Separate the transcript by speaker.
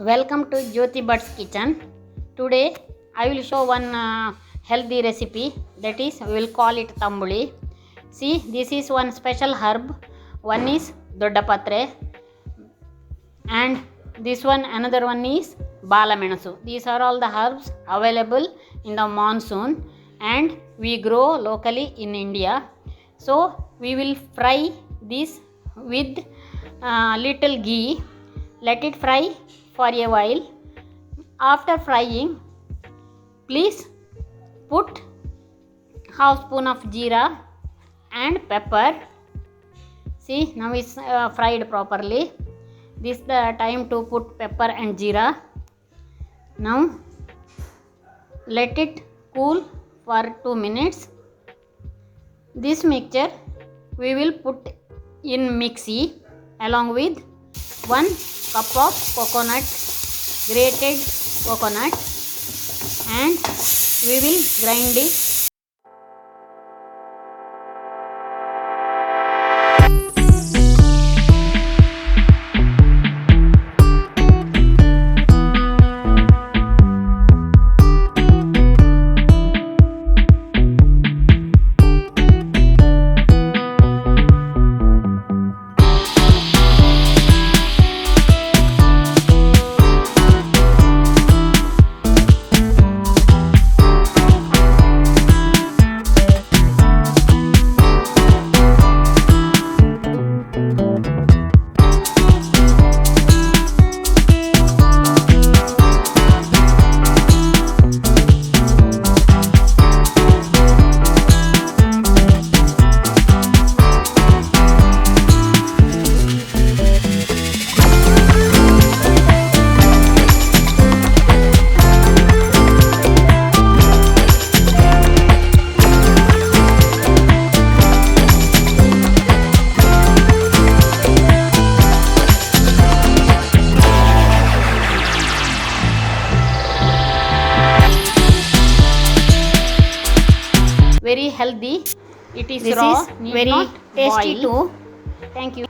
Speaker 1: Welcome to Jyoti Bhatt's kitchen. Today I will show one healthy recipe, that is we will call it tambuli. See, this is one special herb. One is doddapatre and this one, another one is balamenasu. These are all the herbs available in the monsoon and we grow locally in India. So we will fry this with little ghee. Let it fry for a while. After frying, please put half spoon of jeera and pepper. See, now it's fried properly. This is the time to put pepper and jeera. Now let it cool for 2 minutes. This mixture we will put in mixie along with 1 cup of coconut, grated coconut, and we will grind it. Very healthy. It is
Speaker 2: This
Speaker 1: raw.
Speaker 2: is very tasty too.
Speaker 1: Thank you.